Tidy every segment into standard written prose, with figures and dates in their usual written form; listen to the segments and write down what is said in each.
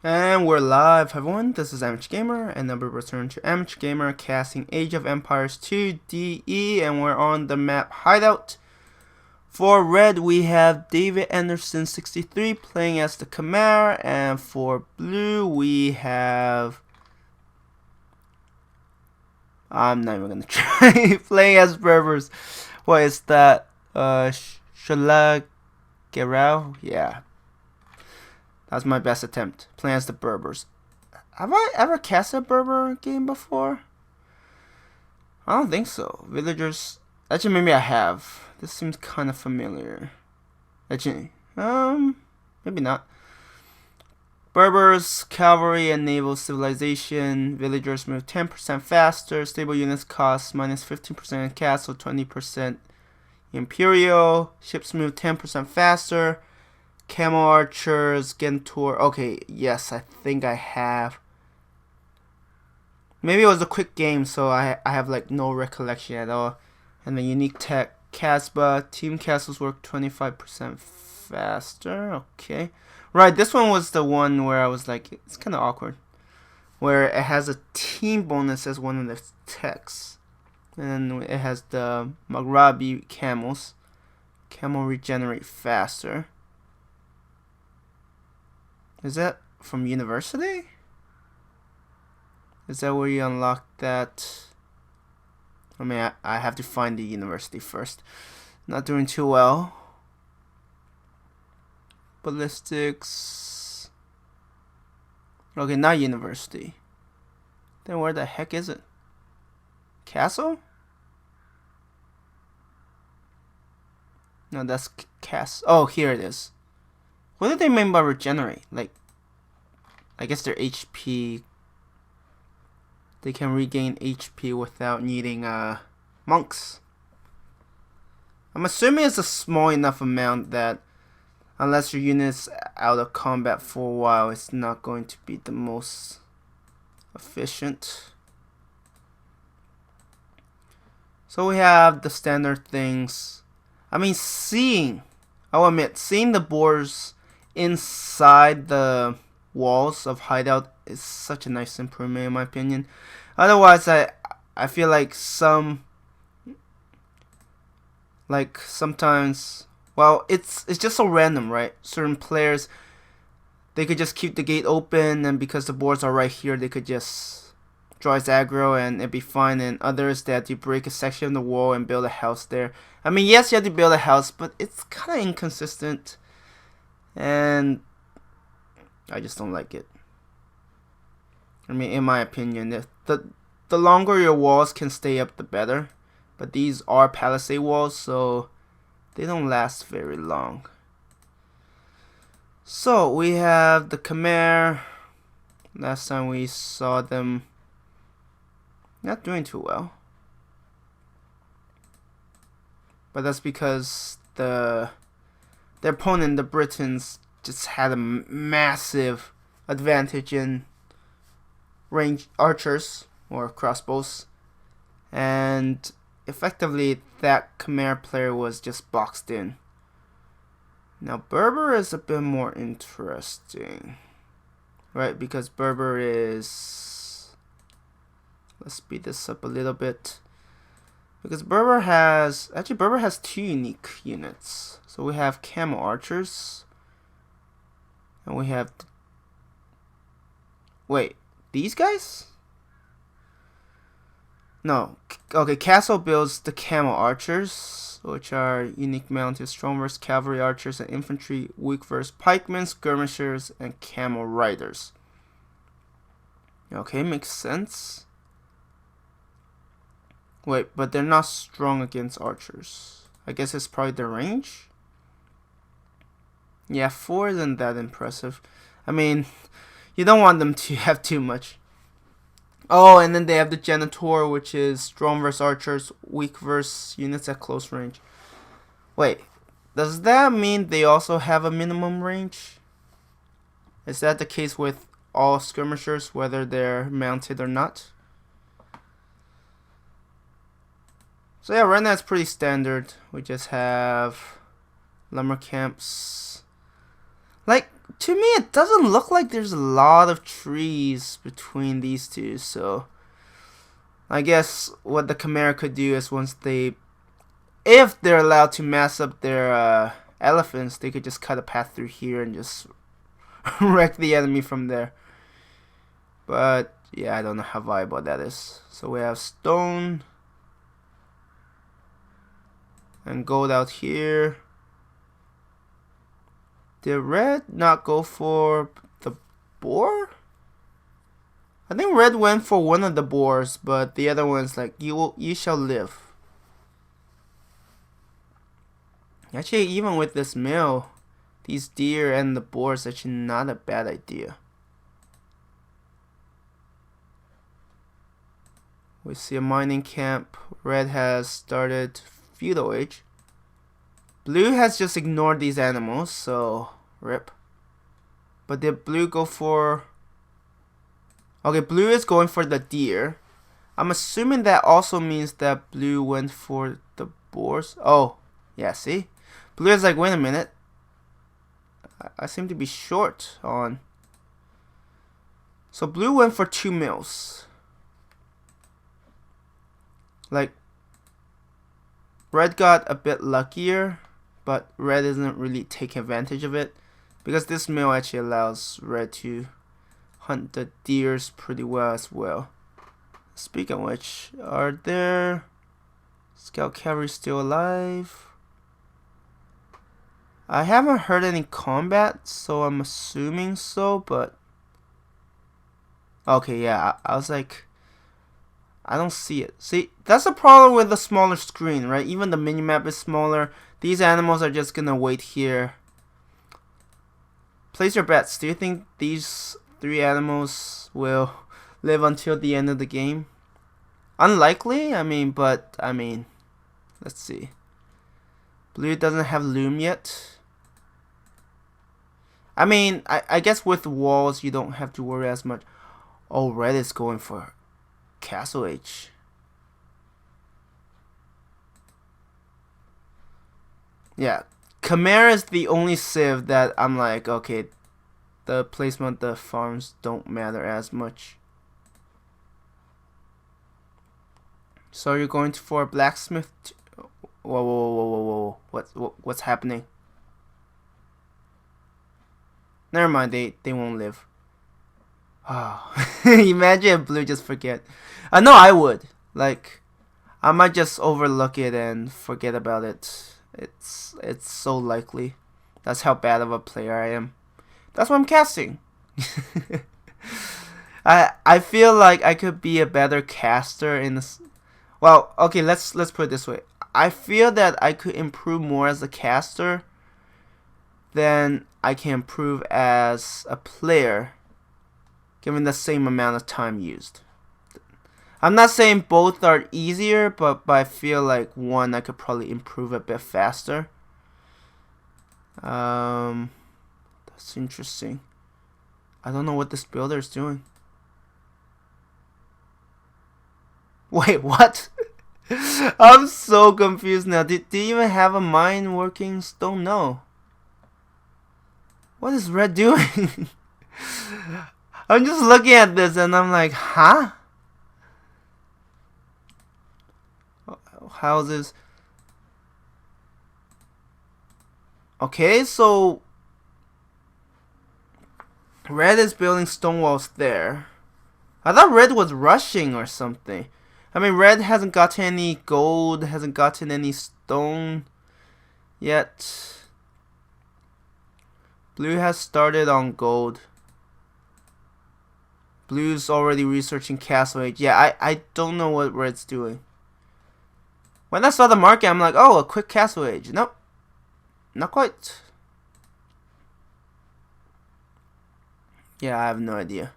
And we're live, everyone. This is amateurgamer, and then we return to amateurgamer casting Age of Empires 2 DE, and we're on the map Hideout. For red, we have David Anderson 63 playing as the Khmer, and for blue, we have. I'm not even gonna try playing as Berbers. What is that? Shala Gerau? Yeah. That's my best attempt. Playing as the Berbers. Have I ever cast a Berber game before? I don't think so. Villagers. Actually, maybe I have. This seems kind of familiar. Actually, maybe not. Berbers, cavalry, and naval civilization. Villagers move 10% faster. Stable units cost minus 15% in castle, 20% imperial. Ships move 10% faster. Camo archers, Gentor. Okay, yes, I think I have. Maybe it was a quick game, so I have like no recollection at all. And the unique tech, Casbah. Team castles work 25% faster. Okay. Right, this one was the one where I was like, it's kind of awkward. Where it has a team bonus as one of the techs. And it has the Maghrabi camels. Camel regenerate faster. Is that from university? Is that where you unlock that? I mean, I have to find the university first. Not doing too well. Ballistics. Okay, not university. Then where the heck is it? Castle? No, that's castle. Oh, here it is. What do they mean by regenerate? Like, I guess their HP. They can regain HP without needing monks. I'm assuming it's a small enough amount that unless your unit's out of combat for a while, it's not going to be the most efficient. So we have the standard things. I mean, I'll admit, seeing the boars inside the walls of Hideout is such a nice improvement in my opinion. Otherwise, I feel like sometimes, well, it's just so random, right? Certain players, they could just keep the gate open, and because the boards are right here, they could just draw his aggro and it'd be fine. And others that you break a section of the wall and build a house there. I mean, yes, you have to build a house, but it's kind of inconsistent, and I just don't like it. I mean, in my opinion, the longer your walls can stay up, the better. But these are palisade walls, so they don't last very long. So we have the Khmer. Last time we saw them not doing too well. But that's because their opponent, the Britons, just had a massive advantage in range archers or crossbows, and effectively that Khmer player was just boxed in. Now Berber is a bit more interesting, right? Because Berber is, let's speed this up a little bit. Because Berber has two unique units. So we have Camel Archers. And we have... Wait, these guys? No. Okay, Castle builds the Camel Archers, which are unique mounted strong versus cavalry archers and infantry, weak versus pikemen, skirmishers, and camel riders. Okay, makes sense. Wait, but they're not strong against archers. I guess it's probably their range? Yeah, 4 isn't that impressive. I mean, you don't want them to have too much. Oh, and then they have the Genitor, which is strong versus archers, weak versus units at close range. Wait, does that mean they also have a minimum range? Is that the case with all skirmishers, whether they're mounted or not? So yeah, right now it's pretty standard. We just have lumber camps. Like, to me, it doesn't look like there's a lot of trees between these two, so I guess what the Chimera could do is once they, if they're allowed to mass up their elephants, they could just cut a path through here and just wreck the enemy from there. But yeah, I don't know how viable that is. So we have stone and gold out here. Did red not go for the boar? I think red went for one of the boars, but the other one's like, you shall live. Actually, even with this mill, these deer and the boars actually not a bad idea. We see a mining camp. Red has started feudal age. Blue has just ignored these animals, so rip. But did blue go for... Okay, blue is going for the deer. I'm assuming that also means that blue went for the boars. Oh, yeah, see? Blue is like, wait a minute. I seem to be short on... So blue went for 2 mills. Like, red got a bit luckier, but red isn't really taking advantage of it, because this mill actually allows red to hunt the deers pretty well as well. Speaking of which, are there scout cavalry still alive? I haven't heard any combat, so I'm assuming so, but okay, yeah, I was like, I don't see it. See, that's the problem with the smaller screen, right? Even the minimap is smaller. These animals are just gonna wait here. Place your bets. Do you think these 3 animals will live until the end of the game? Unlikely, but let's see. Blue doesn't have loom yet. I guess with walls you don't have to worry as much. Oh, red is going for Castle Age. Yeah, Chimera is the only civ that I'm like, okay, the placement of the farms don't matter as much. So you're going for a blacksmith? Whoa. What's happening? Never mind, they won't live. Oh, imagine if blue just forget. I know I would. Like, I might just overlook it and forget about it. It's so likely. That's how bad of a player I am. That's what I'm casting. I feel like I could be a better caster in this. Well, okay, let's put it this way. I feel that I could improve more as a caster than I can improve as a player, given the same amount of time used. I'm not saying both are easier, but I feel like one I could probably improve a bit faster. That's interesting. I don't know what this builder is doing. Wait, what? I'm so confused now. Did they even have a mine working? Don't know. What is red doing? I'm just looking at this and I'm like, huh? Houses. Okay, so red is building stone walls there. I thought red was rushing or something. Red hasn't gotten any gold, hasn't gotten any stone yet. Blue has started on gold. Blue's already researching Castle Age. Yeah, I don't know what red's doing. When I saw the market, I'm like, oh, a quick Castle Age. Nope. Not quite. Yeah, I have no idea.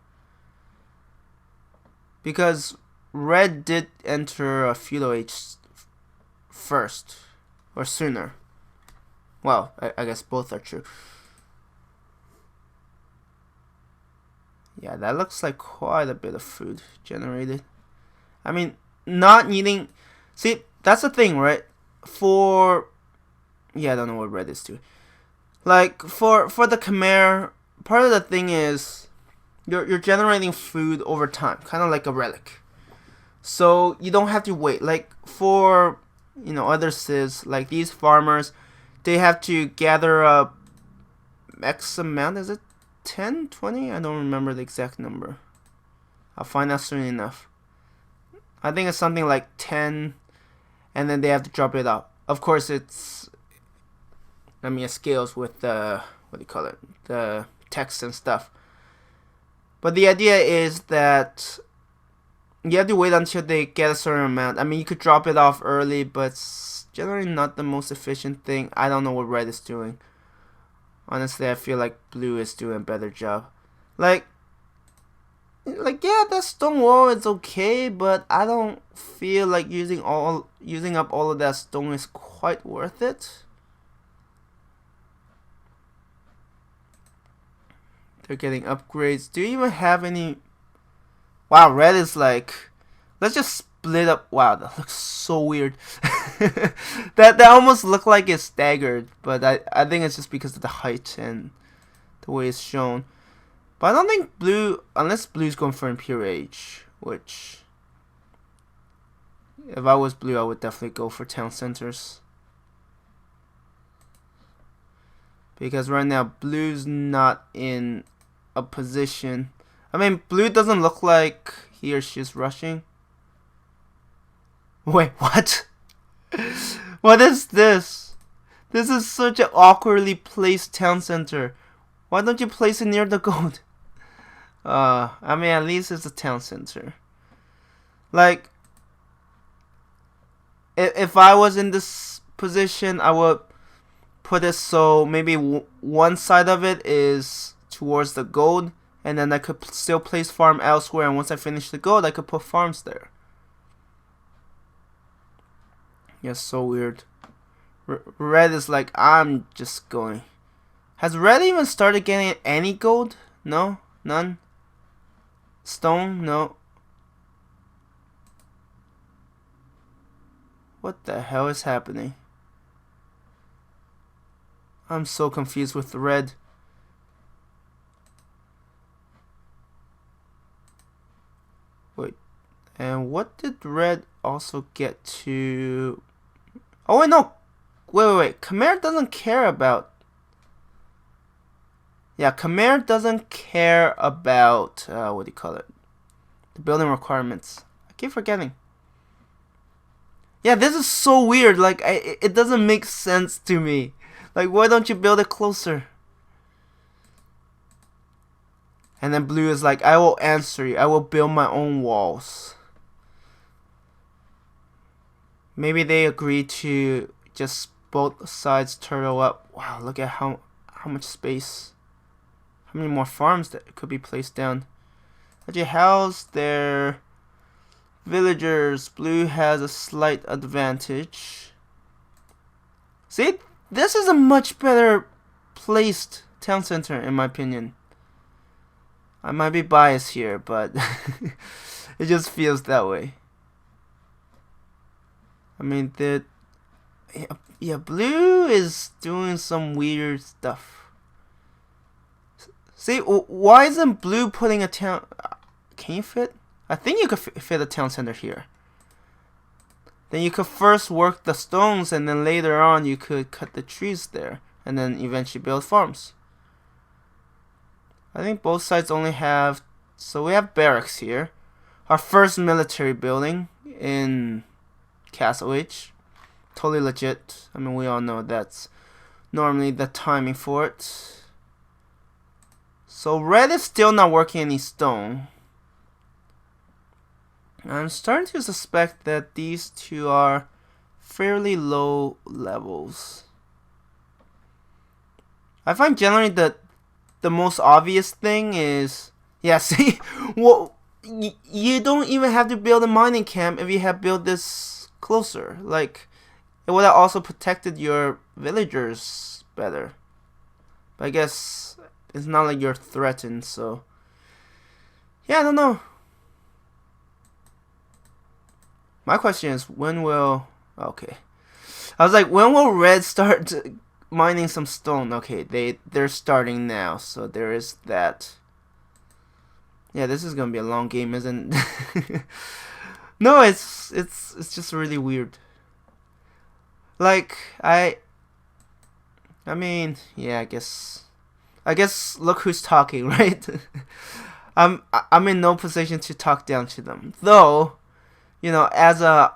Because red did enter a feudal age first. Or sooner. Well, I guess both are true. Yeah, that looks like quite a bit of food generated. Not needing... See, that's the thing, right? Yeah, I don't know what red is doing. Like, for the Khmer, part of the thing is you're generating food over time, kind of like a relic. So you don't have to wait. Like for other civs, like these farmers, they have to gather up X amount. Is it 10, 20? I don't remember the exact number. I'll find out soon enough. I think it's something like 10, and then they have to drop it out. Of course, it scales with the the text and stuff. But the idea is that you have to wait until they get a certain amount. I mean, you could drop it off early, but it's generally not the most efficient thing. I don't know what red is doing. Honestly, I feel like blue is doing a better job. Like yeah, that stone wall is okay, but I don't feel like using up all of that stone is quite worth it. They're getting upgrades. Do you even have any? Wow, red is like, let's just split up. Wow, that looks so weird. that almost looked like it's staggered, but I think it's just because of the height and the way it's shown. But I don't think blue, unless blue's going for Impure Age, which if I was blue, I would definitely go for town centers. Because right now, blue's not in a position. I mean, blue doesn't look like he or she is rushing. Wait, what? What is this? This is such an awkwardly placed town center. Why don't you place it near the gold? I mean, at least it's a town center. Like, if I was in this position, I would put it so maybe one side of it is towards the gold, and then I could still place farm elsewhere, and once I finish the gold, I could put farms there. Yeah, so weird. Red is like, I'm just going. Has red even started getting any gold? No? None? Stone? No. What the hell is happening? I'm so confused with the red. Wait. And what did red also get to? Oh wait, no. Wait. Khmer doesn't care about. Yeah, Khmer doesn't care about what do you call it? The building requirements. I keep forgetting. Yeah, this is so weird. Like, it doesn't make sense to me. Like, why don't you build it closer? And then blue is like, I will answer you. I will build my own walls. Maybe they agree to just both sides turtle up. Wow, look at how much space. How many more farms that could be placed down. Let you house their villagers. Blue has a slight advantage. See, this is a much better placed town center in my opinion. I might be biased here, but it just feels that way. I mean, yeah, blue is doing some weird stuff. See, why isn't blue putting a town? Can you fit? I think you could fit a town center here. Then you could first work the stones, and then later on you could cut the trees there, and then eventually build farms. I think both sides only have. So we have barracks here. Our first military building in Castle H. Totally legit. I mean, we all know that's normally the timing for it. So red is still not working any stone. I'm starting to suspect that these two are fairly low levels. I find generally that the most obvious thing is, yeah, see, well, you don't even have to build a mining camp if you had built this closer. Like, it would have also protected your villagers better. But I guess it's not like you're threatened, so yeah, I don't know. My question is, when will... Okay. I was like, when will red start mining some stone. Okay, they're starting now, so there is that. Yeah, this is gonna be a long game, isn't it? No, it's just really weird. Like I mean, yeah, I guess look who's talking, right? I'm in no position to talk down to them. Though, you know, as a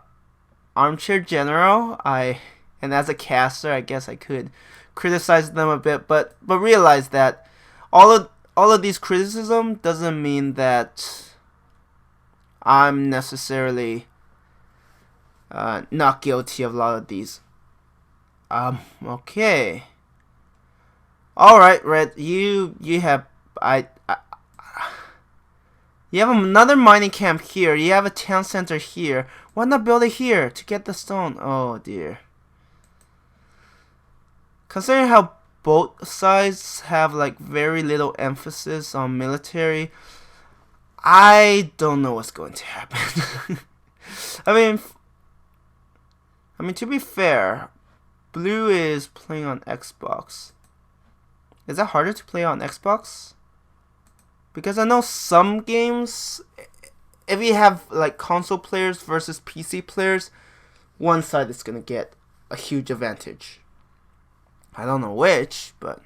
armchair general, and as a caster, I guess I could criticize them a bit, but realize that all of these criticism doesn't mean that I'm necessarily not guilty of a lot of these. Okay. All right, Red. You have you have another mining camp here. You have a town center here. Why not build it here to get the stone? Oh dear. Considering how both sides have like very little emphasis on military, I don't know what's going to happen. I mean to be fair, Blue is playing on Xbox. Is that harder to play on Xbox? Because I know some games, if you have like console players versus PC players, one side is gonna get a huge advantage. I don't know which, but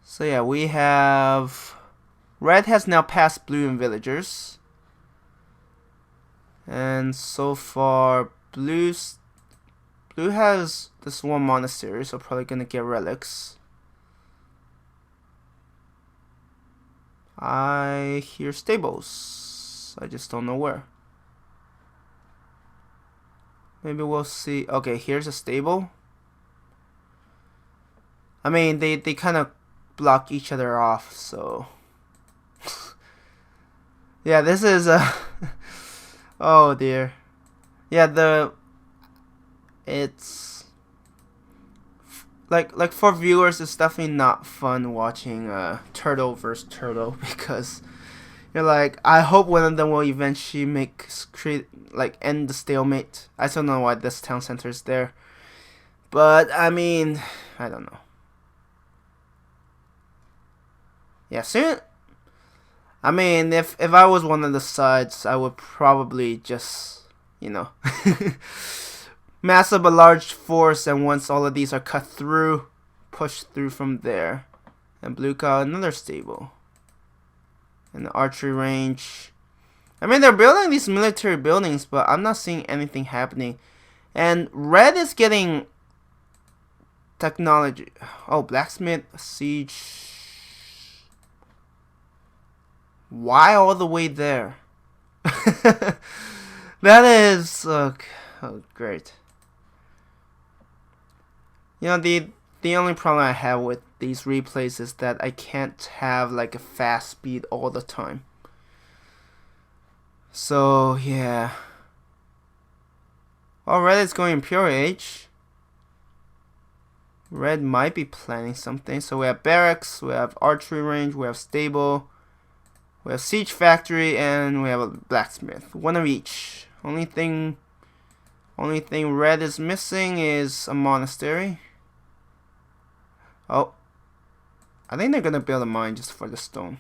so yeah, we have Red has now passed Blue in villagers, and so far Blue has this one monastery, so probably gonna get relics. I hear stables. I just don't know where. Maybe we'll see. Okay, here's a stable. I mean, they kind of block each other off, so yeah, this is a oh dear. Yeah, it's like for viewers, it's definitely not fun watching turtle versus turtle because you're like, I hope one of them will eventually end the stalemate. I still don't know why this town center is there, but I mean, I don't know. Yeah, soon. I mean, if I was one of the sides, I would probably just, you know, mass up a large force, and once all of these are cut through, push through from there. And Blue got another stable. And the archery range. I mean, they're building these military buildings, but I'm not seeing anything happening. And Red is getting technology. Oh, blacksmith, siege. Why all the way there? That is oh great. You know, the only problem I have with these replays is that I can't have like a fast speed all the time. So yeah. Well, Red is going Imperial Age. Red might be planning something. So we have barracks, we have archery range, we have stable, we have siege factory, and we have a blacksmith. One of each. Only thing Red is missing is a monastery. Oh, I think they're gonna build a mine just for the stone.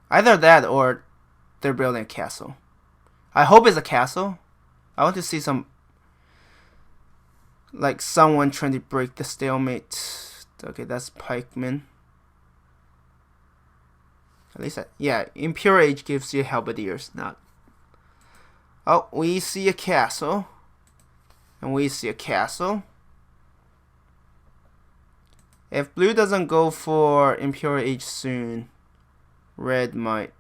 Either that or they're building a castle. I hope it's a castle. I want to see some, like someone trying to break the stalemate. Okay, that's pikemen. At least yeah, Imperial Age gives you halberdiers, not. Oh, we see a castle. And we see a castle. If Blue doesn't go for Imperial Age soon, Red might.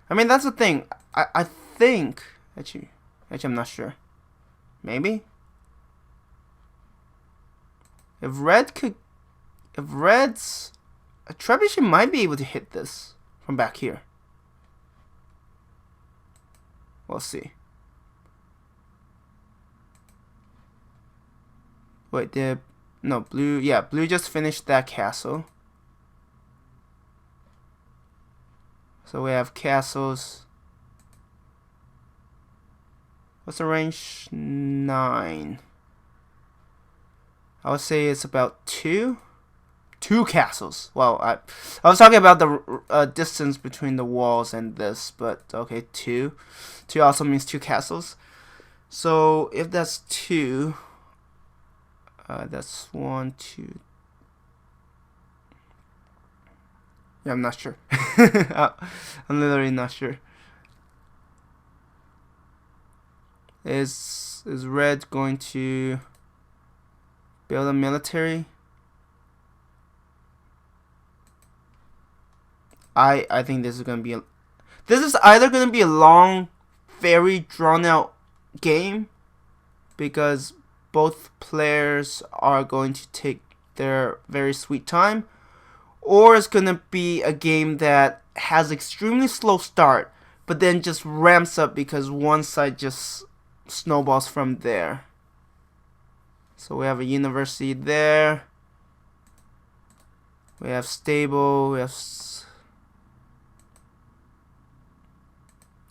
I mean, that's the thing. I think actually I'm not sure. Maybe if Red's a trebuchet might be able to hit this from back here. We'll see. Wait, no, Blue, yeah, Blue just finished that castle. So we have castles. What's the range? 9. I would say it's about 2. 2 castles. Well, I was talking about the distance between the walls and this, but okay, 2. 2 also means 2 castles. So if that's 2, that's 1, 2. Yeah, I'm not sure. I'm literally not sure. Is red going to build a military? I think this is gonna be this is either gonna be a long, very drawn out game, because both players are going to take their very sweet time, or it's gonna be a game that has extremely slow start, but then just ramps up because one side just snowballs from there. So we have a university there. We have stable. We have.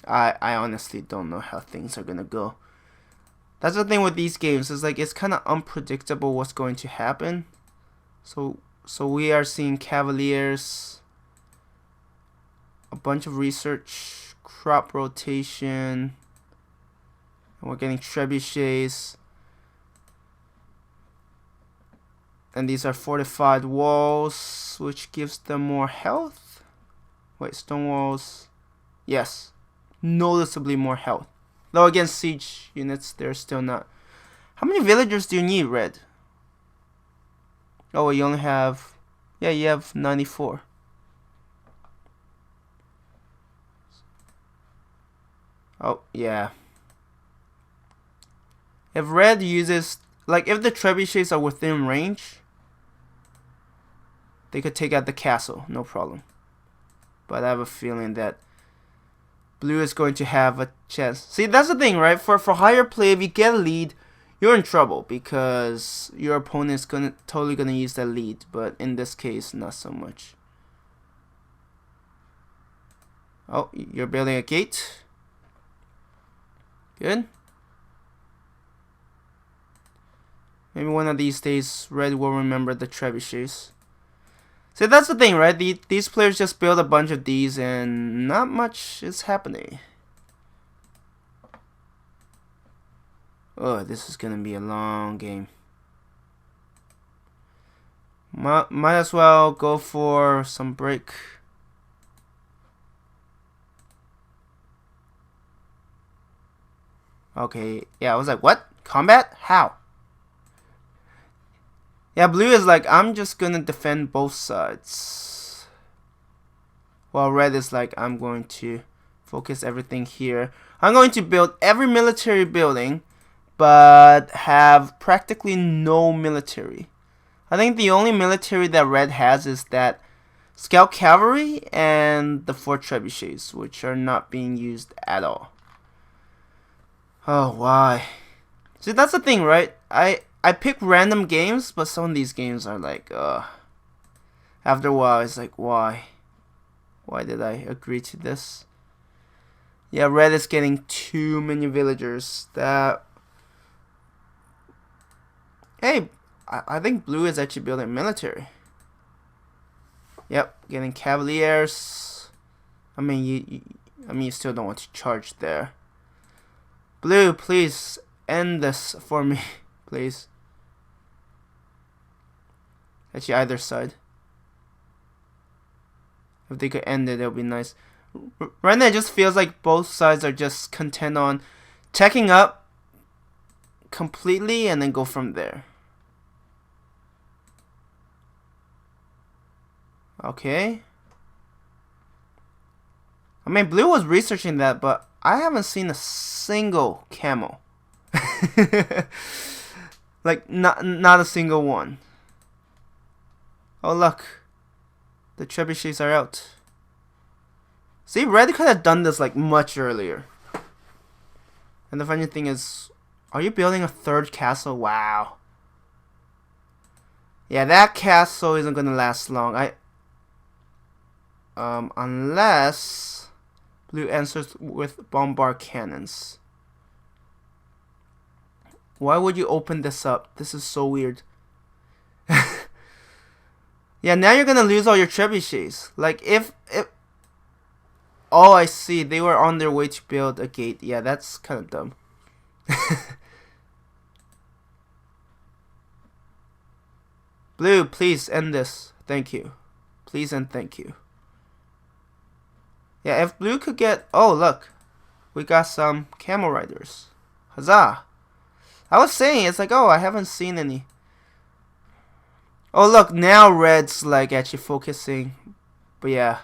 I honestly don't know how things are gonna go. That's the thing with these games. Is like it's kind of unpredictable what's going to happen. So we are seeing Cavaliers, a bunch of research, crop rotation, and we're getting trebuchets. And these are fortified walls, which gives them more health. Wait, stone walls. Yes, noticeably more health. Though against siege units, they're still not. How many villagers do you need, red? Oh, well, you only have... Yeah, you have 94. Oh, yeah. If red uses... Like, if the trebuchets are within range, they could take out the castle, no problem. But I have a feeling that blue is going to have a chance. See, that's the thing, right? For higher play, if you get a lead, you're in trouble because your opponent's totally gonna use that lead. But in this case, not so much. Oh, you're building a gate. Good. Maybe one of these days, red will remember the trebuchets. So that's the thing, right? These players just build a bunch of these and not much is happening. Oh, this is gonna be a long game. Might as well go for some break. Okay, yeah, I was like, what? Combat? How? Yeah, blue is like, I'm just gonna defend both sides. While red is like, I'm going to focus everything here. I'm going to build every military building, but have practically no military. I think the only military that red has is that scout cavalry and the 4 trebuchets, which are not being used at all. Oh, why? See, that's the thing, right? I pick random games, but some of these games are like, after a while, it's like, why? Why did I agree to this? Yeah, red is getting too many villagers. That... Hey, I think blue is actually building military. Yep, getting cavaliers. I mean, you still don't want to charge there. Blue, please end this for me, please. Actually, either side. If they could end it, it would be nice. Right now, it just feels like both sides are just content on checking up completely and then go from there. Okay. I mean, blue was researching that, but I haven't seen a single camel. Like, not a single one. Oh, look. The trebuchets are out. See, red could have done this, like, much earlier. And the funny thing is, are you building a 3rd castle? Wow. Yeah, that castle isn't gonna last long. Unless blue answers with bombard cannons. Why would you open this up? This is so weird. Yeah, now you're gonna lose all your trebuchets. Like, if... Oh, I see. They were on their way to build a gate. Yeah, that's kind of dumb. Blue, please end this. Thank you. Please and thank you. Yeah, if Blue could get... Oh, look. We got some camel riders. Huzzah. I was saying, it's like, oh, I haven't seen any. Oh, look, now Red's like actually focusing. But yeah.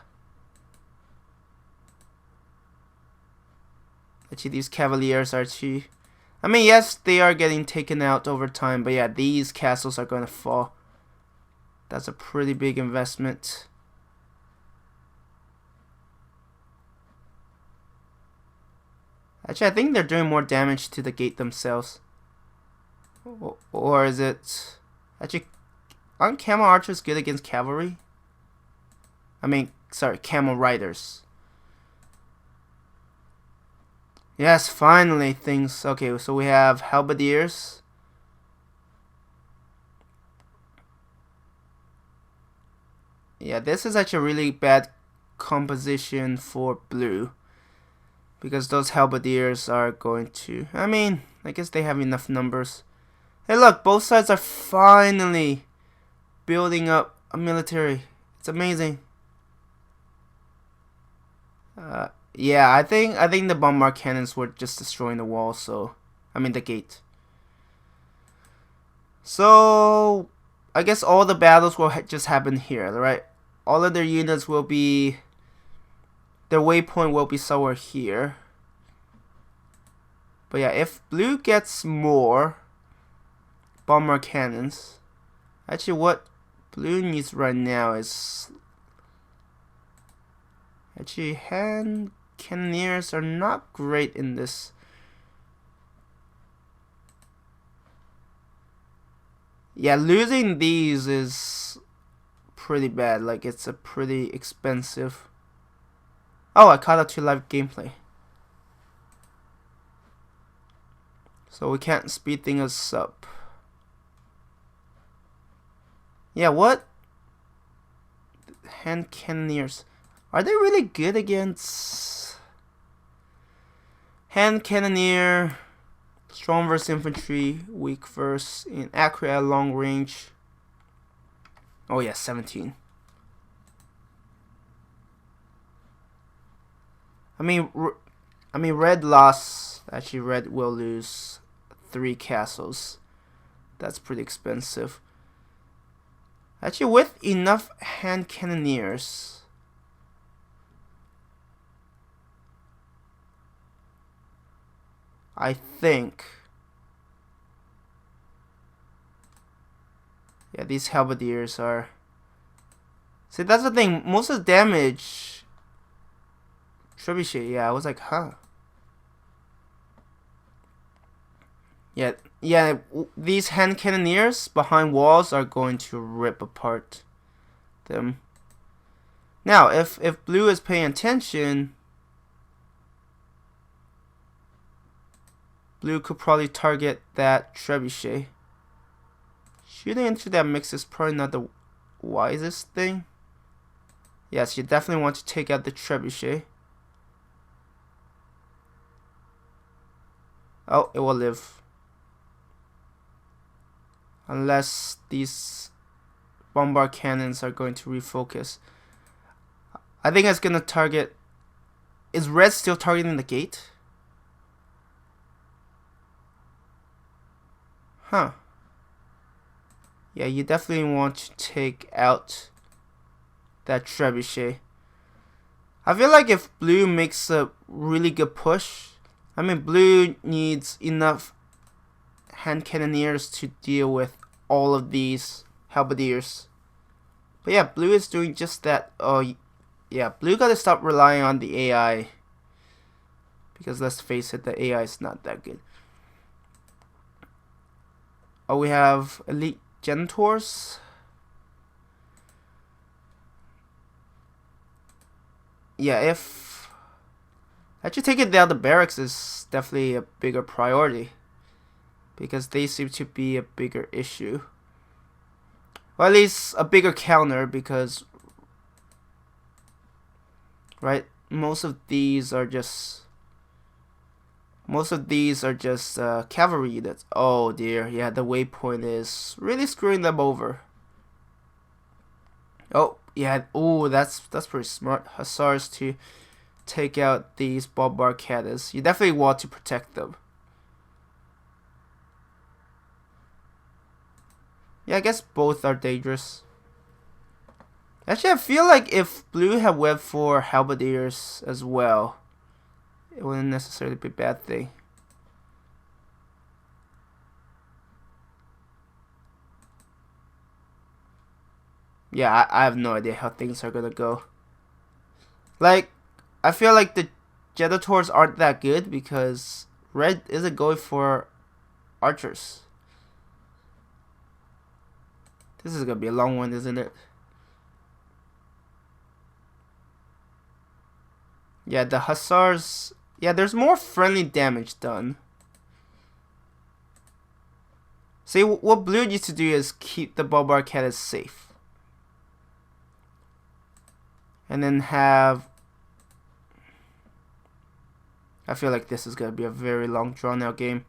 Actually, these cavaliers are actually... I mean, yes, they are getting taken out over time. But yeah, these castles are going to fall. That's a pretty big investment. Actually, I think they're doing more damage to the gate themselves. Or is it... Actually, aren't camel archers good against cavalry? I mean, sorry, camel riders. Yes, finally things... Okay, so we have halberdiers. Yeah, this is actually a really bad composition for Blue. Because those halberdiers are going to... I mean, I guess they have enough numbers. Hey look, both sides are finally building up a military. It's amazing. Yeah, I think the bombard cannons were just destroying the wall, so... I mean the gate. So... I guess all the battles will just happen here, right? All of their units will be... Their waypoint will be somewhere here. But yeah, if Blue gets more bombard cannons... Actually, what Blue needs right now is... Actually, hand cannoneers are not great in this. Yeah, losing these is pretty bad. Like, it's a pretty expensive... Oh, I caught up to live gameplay. So we can't speed things up. Yeah, what? Hand cannoneers. Are they really good against... Hand cannoneer... Strong versus infantry, weak versus in accurate at long range. Oh yeah, 17. I mean, Red lost. Actually, Red will lose 3 castles. That's pretty expensive. Actually, with enough hand cannoneers, I think... Yeah, these halberdiers are... See, that's the thing. Most of the damage... Trebuchet, yeah, I was like, huh. Yeah, these hand cannoneers behind walls are going to rip apart them. Now, if Blue is paying attention... Blue could probably target that trebuchet. Shooting into that mix is probably not the wisest thing. Yes, you definitely want to take out the trebuchet. Oh, it will live. Unless these bombard cannons are going to refocus. I think it's going to target... Is Red still targeting the gate? Huh. Yeah, you definitely want to take out that trebuchet. I feel like if Blue makes a really good push... I mean, Blue needs enough hand cannoneers to deal with all of these halberdiers. But yeah, Blue is doing just that. Oh, yeah, Blue gotta stop relying on the AI. Because let's face it, the AI is not that good. Oh, we have elite Genitors. Yeah, if... Actually taking down the barracks is definitely a bigger priority. because they seem to be a bigger issue. Or at least a bigger counter, because right, most of these are just cavalry units. Oh dear, yeah, the waypoint is really screwing them over. Oh yeah, oh that's pretty smart. Hussars to take out these bombard cannons. You definitely want to protect them. Yeah, I guess both are dangerous. Actually, I feel like if blue had went for halberdiers as well, it wouldn't necessarily be a bad thing. Yeah, I have no idea how things are gonna go. Like, I feel like the Genitors aren't that good because red isn't going for archers. This is gonna be a long one, isn't it? Yeah, the hussars. Yeah, there's more friendly damage done. See, what blue needs to do is keep the bombard cannons safe. And then have... I feel like this is gonna be a very long drawn out game.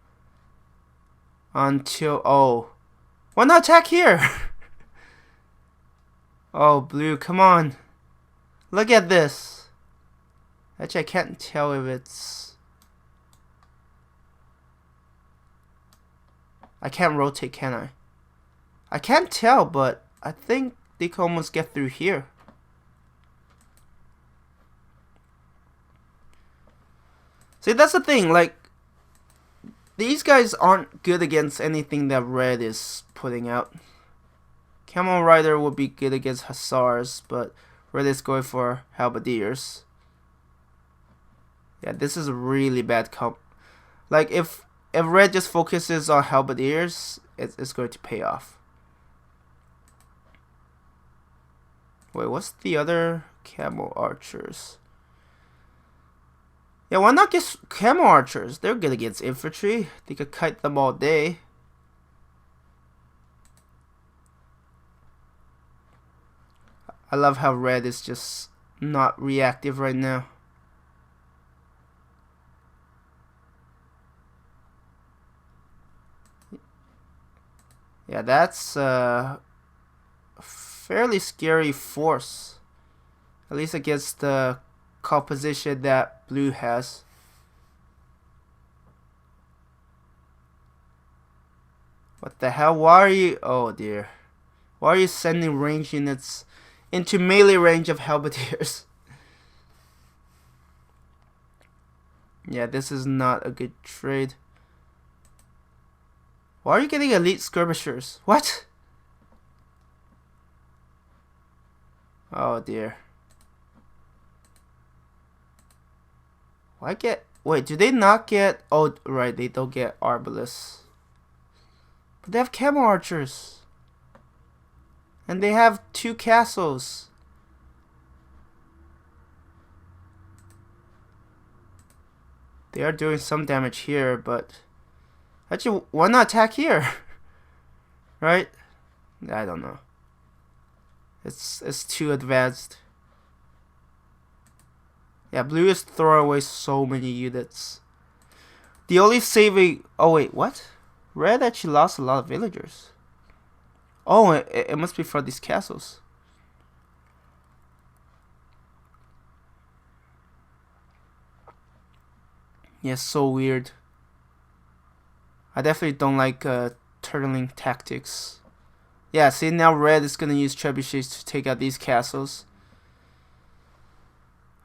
Until... oh. Why not attack here? Oh, blue, come on. Look at this. Actually, I can't tell if it's... I can't rotate, can I? I can't tell, but I think they can almost get through here. See, that's the thing, like, these guys aren't good against anything that red is putting out. Camel Rider would be good against hussars, but red is going for halberdiers. Yeah, this is a really bad comp. Like, if red just focuses on halberdiers, it's going to pay off. Wait, what's the other camel archers? Yeah, why not get camel archers? They're good against infantry. They could kite them all day. I love how red is just not reactive right now. Yeah, that's a fairly scary force. At least against the composition that blue has. What the hell? Why are you... oh dear. Why are you sending range units into melee range of halberdiers? Yeah, this is not a good trade. Why are you getting elite skirmishers? What? Oh dear. Why get... wait, do they not get... oh, right, they don't get arbalists. But they have camel archers. And they have 2 castles. They are doing some damage here, but... actually, why not attack here? Right? I don't know. It's too advanced. Yeah, blue is throwing away so many units. The only saving... oh wait, what? Red actually lost a lot of villagers. Oh, it must be for these castles. Yeah, so weird. I definitely don't like turtling tactics. Yeah, see, now red is gonna use trebuchets to take out these castles.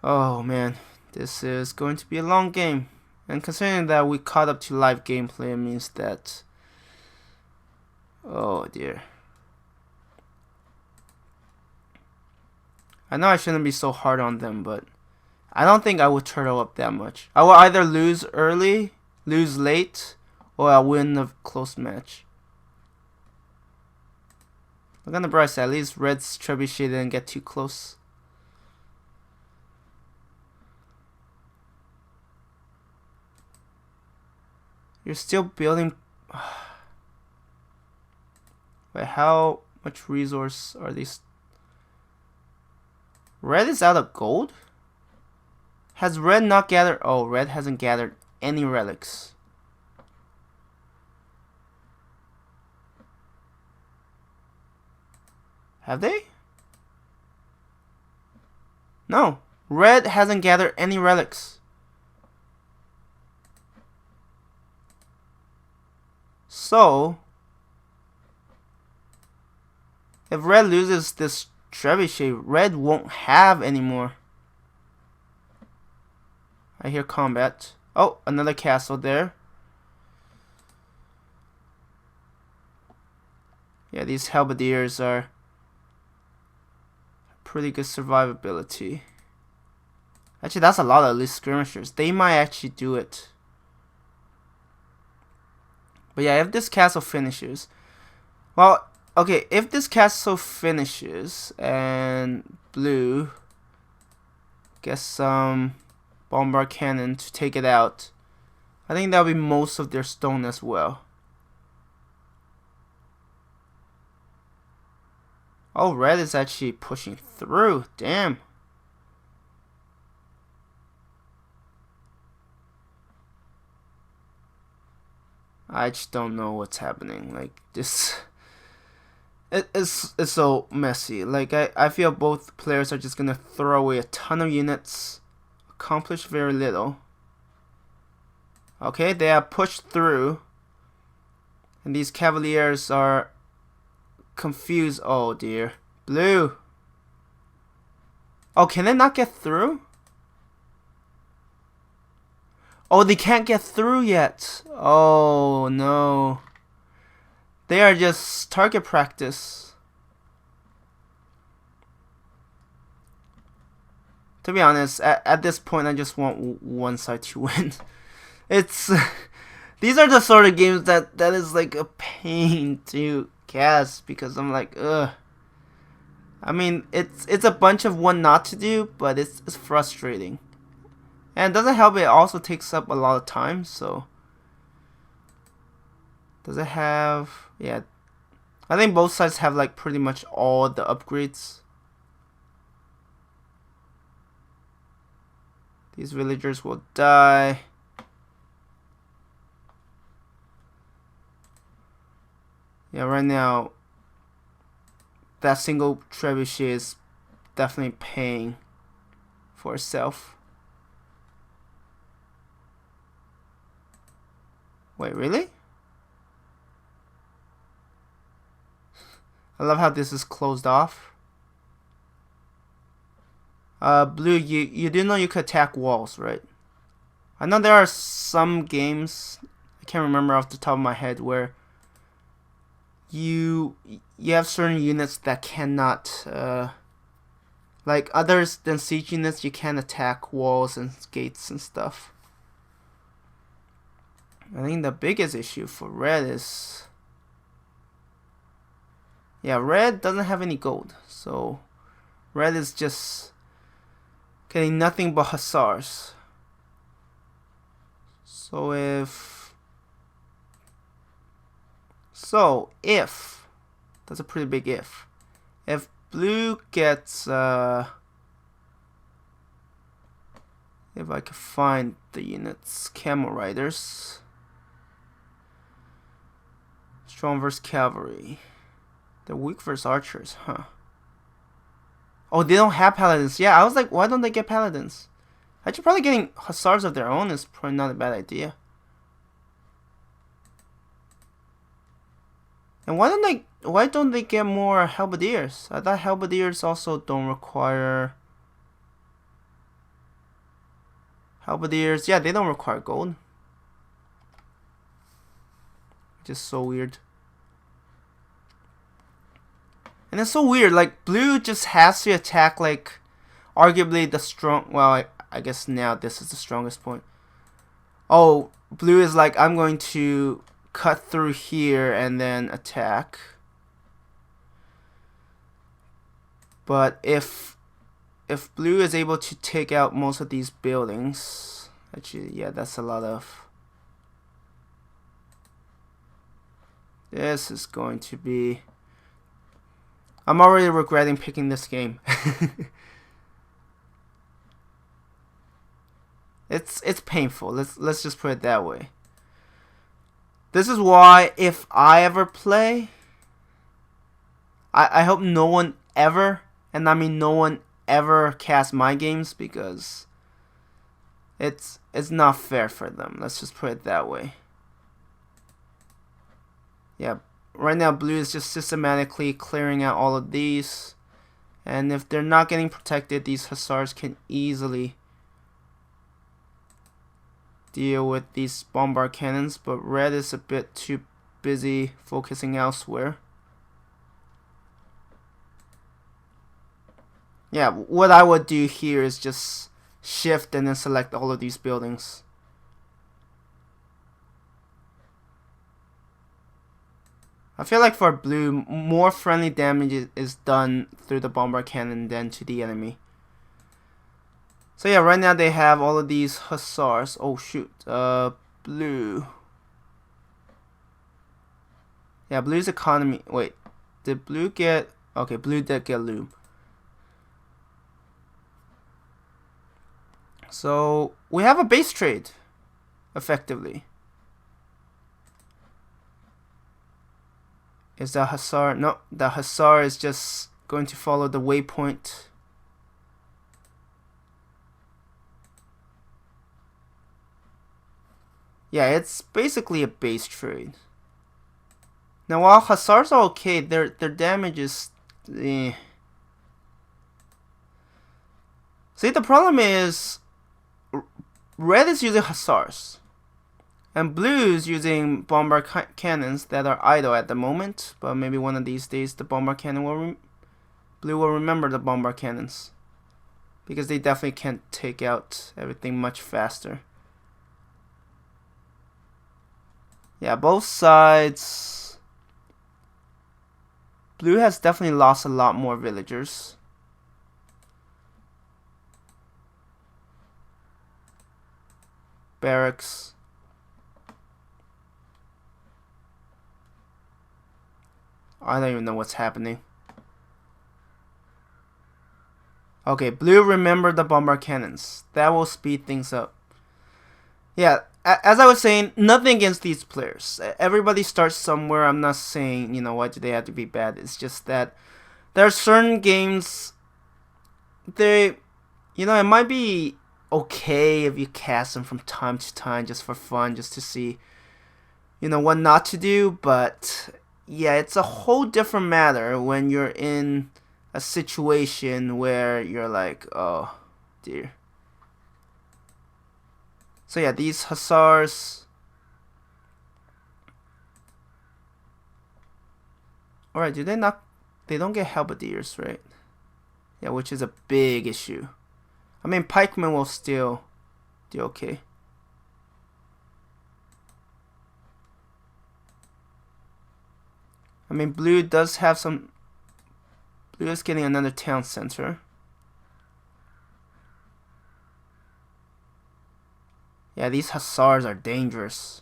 Oh man, this is going to be a long game. And considering that we caught up to live gameplay, it means that... oh dear. I know I shouldn't be so hard on them, but I don't think I would turtle up that much. I will either lose early, lose late, or I'll win a close match. Look on the bright side, at least red's trebuchet didn't get too close. You're still building Wait, how much resource are these? Red is out of gold? Has red not gathered? Oh, red hasn't gathered any relics. Have they? No. Red hasn't gathered any relics. So, if red loses this trebuchet, red won't have anymore. I hear combat. Oh, another castle there. Yeah, these halberdiers are pretty good survivability. Actually, that's a lot of elite skirmishers. They might actually do it. But yeah, if this castle finishes... Well, okay, if this castle finishes and blue gets some bombard cannon to take it out, I think that'll be most of their stone as well. Oh, red is actually pushing through. Damn. I just don't know what's happening. Like, this... It's so messy. Like, I feel both players are just gonna throw away a ton of units, accomplish very little. Okay, they have pushed through. And these cavaliers are confused. Oh dear. Blue. Oh, can they not get through? Oh, they can't get through yet. Oh no. They are just target practice. To be honest, at this point I just want one side to win. It's these are the sort of games that is like a pain to cast, because I'm like, ugh. I mean, it's a bunch of what not to do, but it's frustrating. And it doesn't help, it also takes up a lot of time, so. Does it have... Yeah. I think both sides have like pretty much all the upgrades. These villagers will die. Yeah, right now that single trebuchet is definitely paying for itself. Wait, really? I love how this is closed off. Blue, you do know you could attack walls, right? I know there are some games, I can't remember off the top of my head, where you have certain units that cannot, like others than siege units, you can't attack walls and gates and stuff. I think the biggest issue for red is... Yeah, red doesn't have any gold, so red is just getting nothing but hussars. So if that's a pretty big if blue gets if I can find the units, camel riders, strong versus cavalry. They're weak versus archers, huh? Oh, they don't have paladins. Yeah, I was like, why don't they get paladins? Actually, probably getting hussars of their own is probably not a bad idea. And why don't they get more halberdiers? I thought halberdiers also don't require... Halberdiers, yeah, they don't require gold. Just so weird. And it's so weird, like, blue just has to attack, like, arguably the strong... Well, I guess now this is the strongest point. Oh, blue is like, I'm going to cut through here and then attack. But if blue is able to take out most of these buildings... Actually, yeah, that's a lot of... This is going to be... I'm already regretting picking this game. It's painful. Let's just put it that way. This is why if I ever play, I hope no one ever, and I mean no one ever, casts my games, because it's not fair for them. Let's just put it that way. Yeah, right now blue is just systematically clearing out all of these, and if they're not getting protected, these hussars can easily deal with these bombard cannons, but red is a bit too busy focusing elsewhere. Yeah, what I would do here is just shift and then select all of these buildings. I feel like for blue, more friendly damage is done through the bombard cannon than to the enemy. So yeah, right now they have all of these hussars. Oh shoot, blue. Yeah, blue's economy. Wait, did blue get... Okay, blue did get loom. So we have a base trade, effectively. Is that hussar? No, the hussar is just going to follow the waypoint. Yeah, it's basically a base trade. Now, while hussars are okay, their damage is... See, the problem is... Red is using hussars. And blue is using bombard cannons that are idle at the moment. But maybe one of these days the bombard cannon will... Blue will remember the bombard cannons. Because they definitely can take out everything much faster. Yeah, both sides. Blue has definitely lost a lot more villagers. Barracks. I don't even know what's happening. Okay, blue remembered the bombard cannons. That will speed things up. Yeah, as I was saying, nothing against these players. Everybody starts somewhere. I'm not saying, you know, why do they have to be bad. It's just that there are certain games, they, you know, it might be okay if you cast them from time to time just for fun, just to see, you know, what not to do. But yeah, it's a whole different matter when you're in a situation where you're like, oh dear. So yeah, these hussars. Alright, do they not... They don't get halberdiers, right? Yeah, which is a big issue. I mean, pikemen will still do okay. I mean, blue does have some... Blue is getting another town center. Yeah, these hussars are dangerous.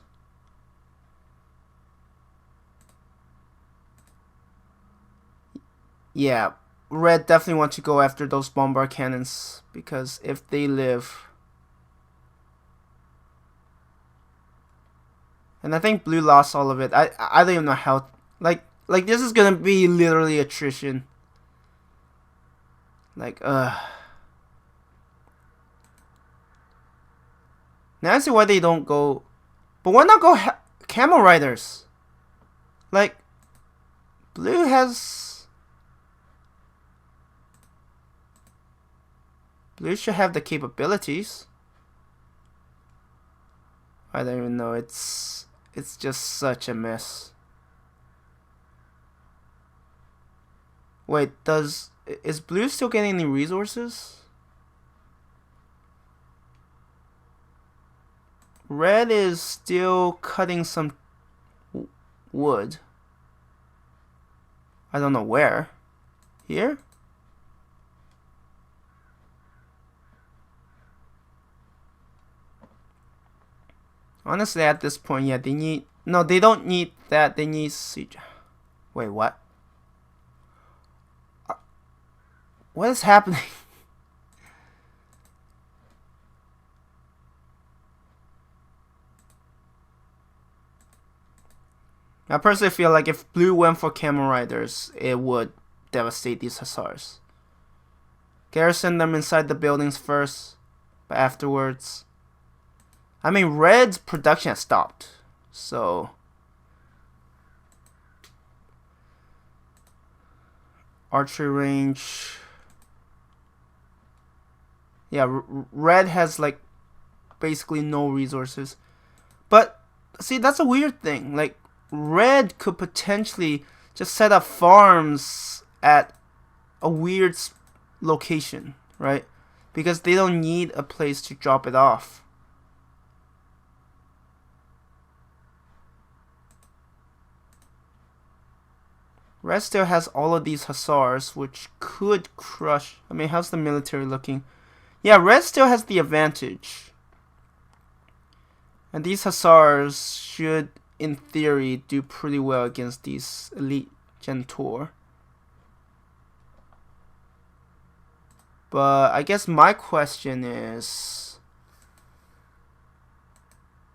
Yeah, red definitely want to go after those bombard cannons, because if they live... And I think blue lost all of it. I don't even know how... Like this is gonna be literally attrition. Like, Now I see why they don't go... But why not go camel riders? Like, blue has... Blue should have the capabilities. I don't even know. It's just such a mess. Wait, is blue still getting any resources? Red is still cutting some wood. I don't know where. Here? Honestly, at this point, yeah, they need No, they don't need that. They need siege. Wait, what? What is happening? I personally feel like if blue went for camel riders, it would devastate these hussars. Garrison them inside the buildings first, but afterwards... I mean, red's production has stopped, so... Archery range... Yeah, red has, like, basically no resources. But, see, that's a weird thing. Like, red could potentially just set up farms at a weird location, right? Because they don't need a place to drop it off. Red still has all of these hussars, which could crush... I mean, how's the military looking? Yeah, red still has the advantage. And these hussars should, in theory, do pretty well against these elite Gentor. But I guess my question is...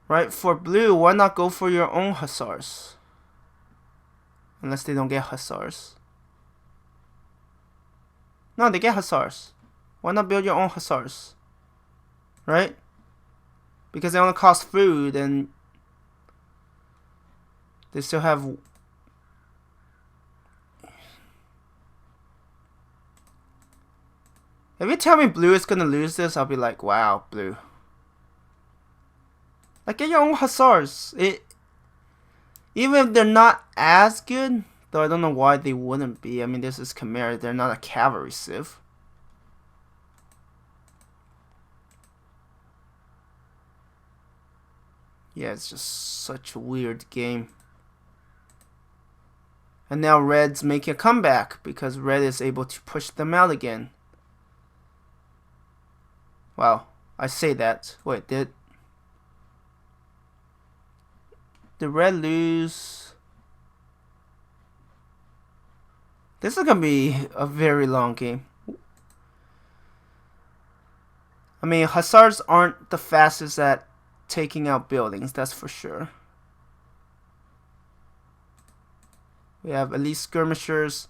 Right, for blue, why not go for your own hussars? Unless they don't get hussars. No, they get hussars. Why not build your own hussars? Right? Because they only cost food and they still have... If you tell me blue is gonna lose this, I'll be like, wow, blue. Like, get your own hussars. Even if they're not as good, though I don't know why they wouldn't be. I mean, this is Chimera. They're not a cavalry civ. Yeah, it's just such a weird game. And now red's making a comeback because red is able to push them out again. Wow, I say that. Wait, did red lose? This is gonna be a very long game. I mean, hussars aren't the fastest at taking out buildings, that's for sure. We have elite skirmishers.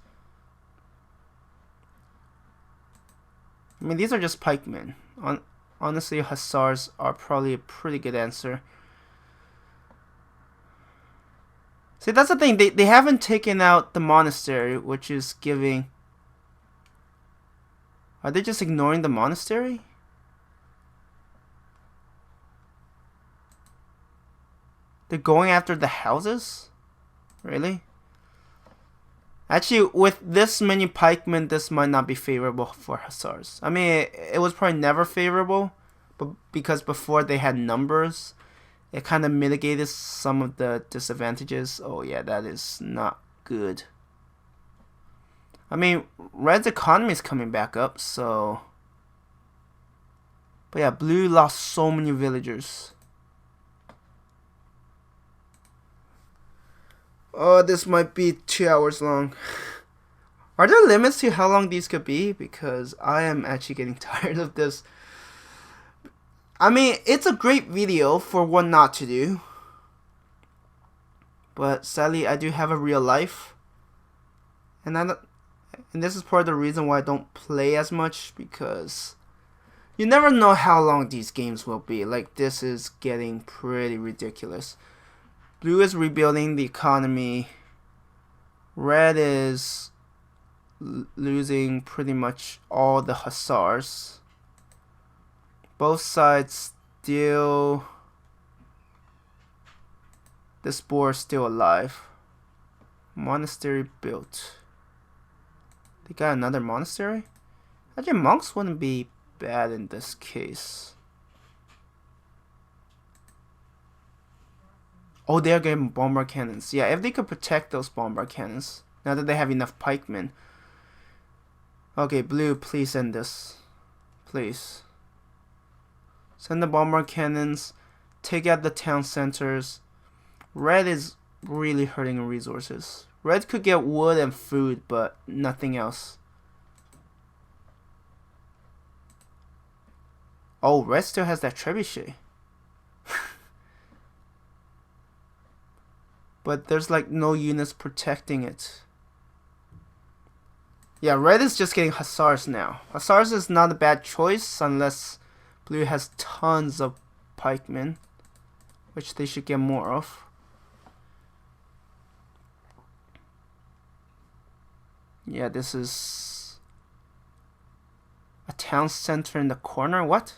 I mean, these are just pikemen. Honestly, hussars are probably a pretty good answer. See, that's the thing. They haven't taken out the monastery, which is giving... Are they just ignoring the monastery? They're going after the houses? Really? Actually, with this many pikemen, this might not be favorable for hussars. I mean, it was probably never favorable, but because before they had numbers, it kind of mitigated some of the disadvantages. Oh yeah, that is not good. I mean, red's economy is coming back up, so... But yeah, blue lost so many villagers. Oh, this might be 2 hours long. Are there limits to how long these could be? Because I am actually getting tired of this. I mean, it's a great video for what not to do. But sadly, I do have a real life. And this is part of the reason why I don't play as much. Because you never know how long these games will be. Like, this is getting pretty ridiculous. Blue is rebuilding the economy. Red is losing pretty much all the hussars. Both sides still... This boar is still alive. Monastery built. They got another monastery? Actually, monks wouldn't be bad in this case. Oh, they're getting bombard cannons. Yeah, if they could protect those bombard cannons. Now that they have enough pikemen. Okay, blue, please send this. Please. Send the bombard cannons. Take out the town centers. Red is really hurting resources. Red could get wood and food, but nothing else. Oh, red still has that trebuchet. But there's like no units protecting it. Yeah, red is just getting hussars now. Hussars is not a bad choice unless blue has tons of pikemen, which they should get more of. Yeah, this is a town center in the corner. What?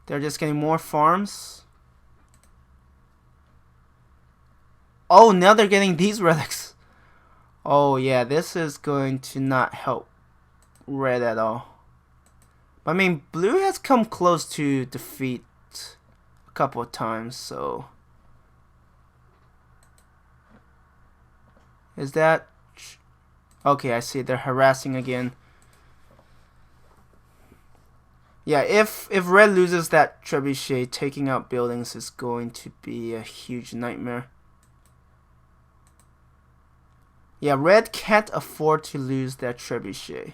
They're just getting more farms. Oh, now they're getting these relics. Oh yeah, this is going to not help red at all. But I mean, blue has come close to defeat a couple of times, so is that okay? I see they're harassing again. Yeah, if red loses that trebuchet, taking out buildings is going to be a huge nightmare. Yeah, red can't afford to lose that trebuchet.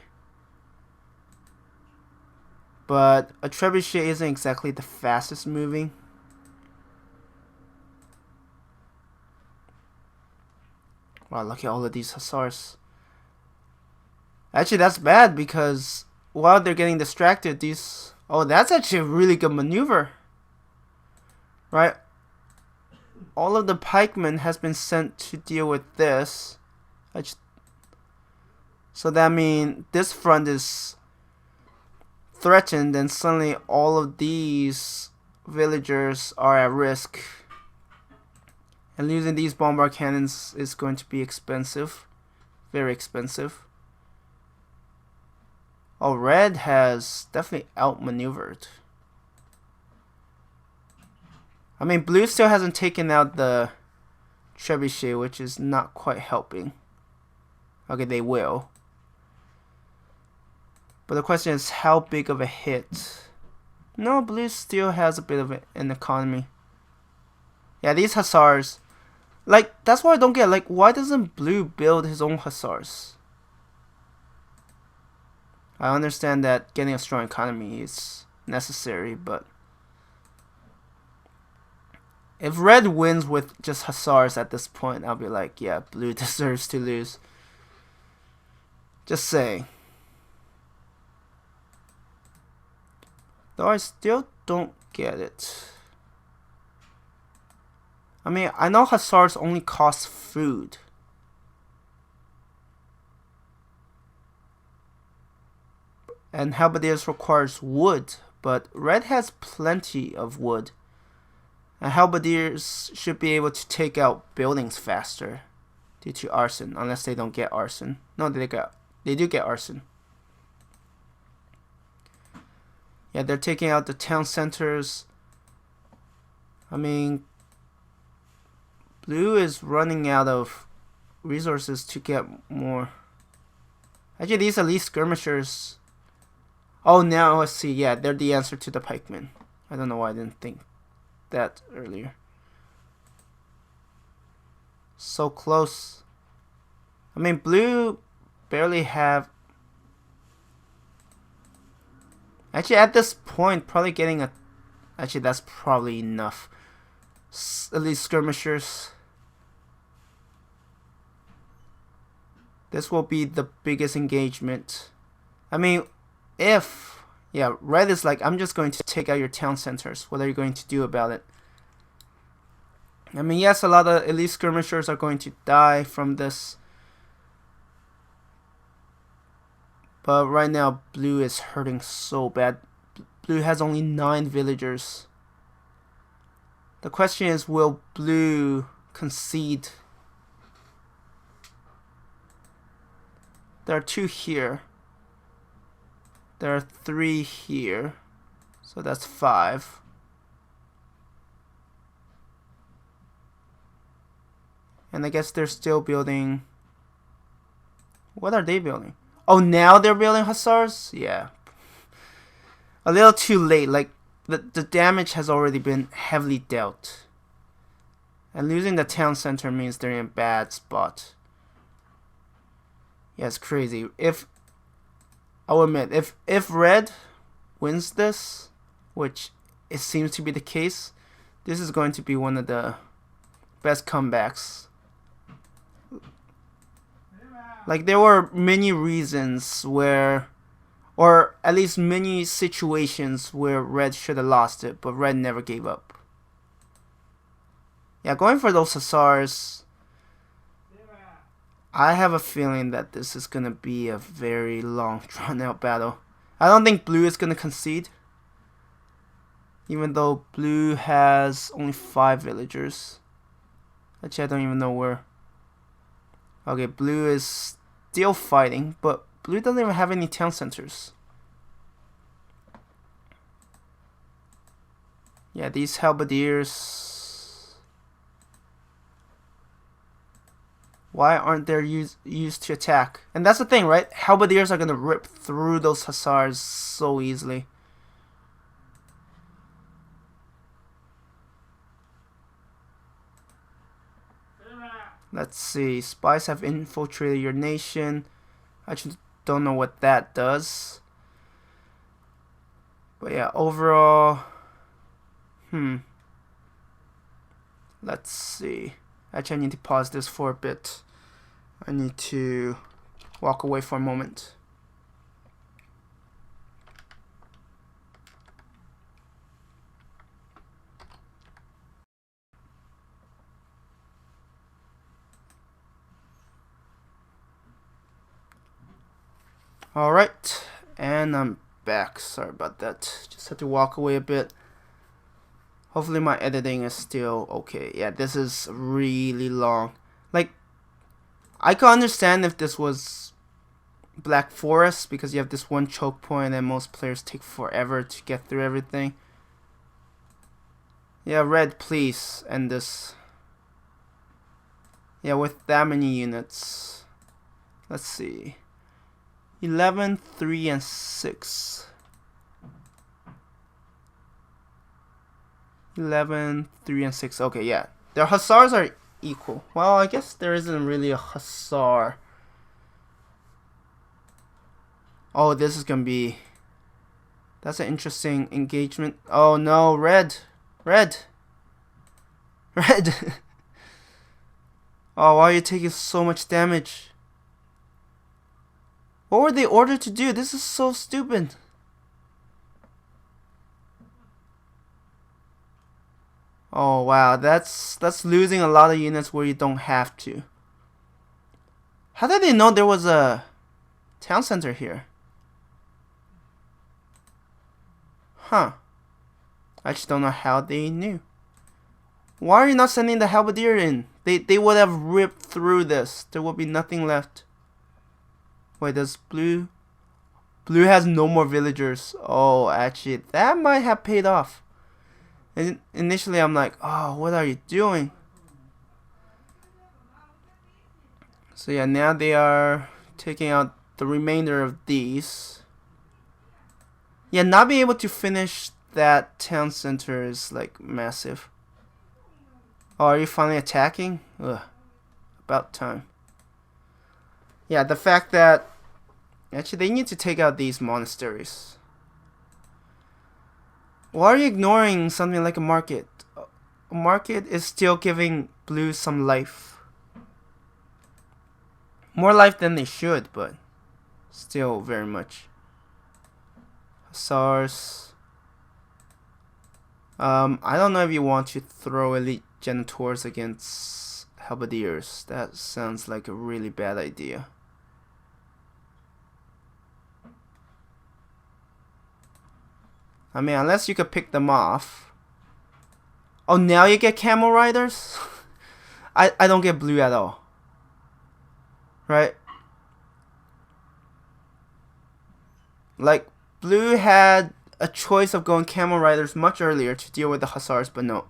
But a trebuchet isn't exactly the fastest moving. Wow, look at all of these hussars. Actually, that's bad because while they're getting distracted, these... Oh, that's actually a really good maneuver. Right? All of the pikemen has been sent to deal with this. So that means this front is threatened, and suddenly all of these villagers are at risk. And losing these bombard cannons is going to be expensive. Very expensive. Oh, red has definitely outmaneuvered. I mean, blue still hasn't taken out the trebuchet, which is not quite helping. Okay, they will. But the question is, how big of a hit? No, blue still has a bit of an economy. Yeah, these hussars. Like, that's what I don't get. Like, why doesn't blue build his own hussars? I understand that getting a strong economy is necessary, but if red wins with just hussars at this point, I'll be like, yeah, blue deserves to lose. Just saying. Though I still don't get it. I mean, I know hussars only cost food. And halberdiers requires wood, but red has plenty of wood. And halberdiers should be able to take out buildings faster due to arson, unless they don't get arson. No, they do get arson. Yeah, they're taking out the town centers. I mean, blue is running out of resources to get more. Actually, these elite skirmishers. Oh, now let's see. Yeah, they're the answer to the pikemen. I don't know why I didn't think that earlier. So close. I mean, blue barely have. Actually, at this point, probably getting a... Actually, that's probably enough. At least skirmishers. This will be the biggest engagement. I mean, if... Yeah, red is like, I'm just going to take out your town centers. What are you going to do about it? I mean, yes, a lot of elite skirmishers are going to die from this. But right now, blue is hurting so bad. Blue has only 9 villagers. The question is, will blue concede? There are 2 here. There are 3 here. So that's 5. And I guess they're still building... What are they building? Oh, now they're building hussars? Yeah. a little too late. Like the damage has already been heavily dealt, and losing the town center means they're in a bad spot. Yeah, it's crazy. I'll admit, if red wins this, which it seems to be the case, this is going to be one of the best comebacks. Like, there were many reasons where, or at least many situations where red should have lost it, but red never gave up. Yeah, going for those Hussars, I have a feeling that this is gonna be a very long, drawn out battle. I don't think blue is gonna concede, even though blue has only 5 villagers. Actually, I don't even know where. Okay, blue is still fighting, but blue doesn't even have any town centers. Yeah, these halberdiers, why aren't they used to attack? And that's the thing, right? Halberdiers are gonna rip through those hussars so easily. Let's see. Spies have infiltrated your nation. I actually don't know what that does. But yeah, overall, let's see. Actually, I need to pause this for a bit. I need to walk away for a moment. Alright, and I'm back. Sorry about that. Just had to walk away a bit. Hopefully my editing is still okay. Yeah, this is really long. Like, I could understand if this was Black Forest, because you have this one choke point and most players take forever to get through everything. Yeah, red, please end this. Yeah, with that many units. Let's see. 11, 3, and 6. 11, 3, and 6. Okay, yeah. Their hussars are equal. Well, I guess there isn't really a hussar. Oh, this is gonna be... That's an interesting engagement. Oh no, red! Red! Red! Oh, why are you taking so much damage? What were they ordered to do? This is so stupid. Oh wow, that's losing a lot of units where you don't have to. How did they know there was a town center here? Huh. I just don't know how they knew. Why are you not sending the halberdier in? They would have ripped through this. There would be nothing left. Wait, does blue? Blue has no more villagers. Oh, actually, that might have paid off. And initially, I'm like, oh, what are you doing? So yeah, now they are taking out the remainder of these. Yeah, not being able to finish that town center is like massive. Oh, are you finally attacking? Ugh, about time. Yeah, the fact that actually they need to take out these monasteries. Why are you ignoring something like a market? A market is still giving blue some life. More life than they should, but still very much. Hussars. I don't know if you want to throw elite janitors against halberdiers. That sounds like a really bad idea. I mean, unless you could pick them off. Oh, now you get camel riders? I don't get blue at all. Right? Like, blue had a choice of going camel riders much earlier to deal with the hussars, but no.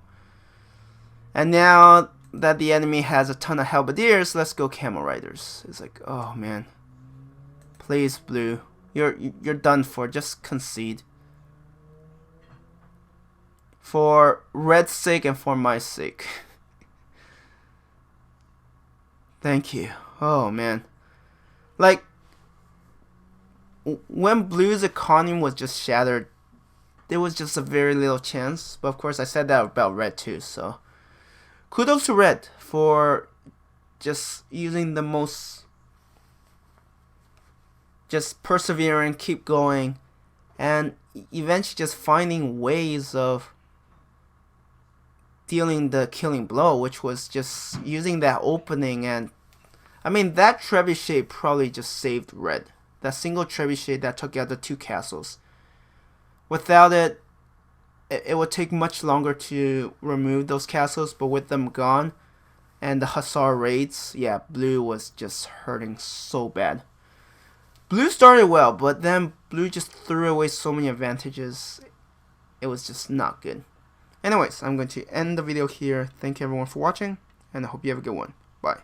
And now that the enemy has a ton of halberdiers, let's go camel riders. It's like, oh man. Please, blue. You're done for. Just concede. for red's sake and for my sake. Thank you. Oh man. Like, when blue's economy was just shattered, there was just a very little chance. But of course I said that about red too, so kudos to red for just using the most, just persevering, keep going, and eventually just finding ways of dealing the killing blow, which was just using that opening. And I mean, that trebuchet probably just saved red. That single trebuchet that took out the 2 castles. Without it, it would take much longer to remove those castles, but with them gone and the hussar raids, yeah, blue was just hurting so bad. Blue started well, but then blue just threw away so many advantages. It was just not good. Anyways, I'm going to end the video here. Thank you everyone for watching, and I hope you have a good one. Bye.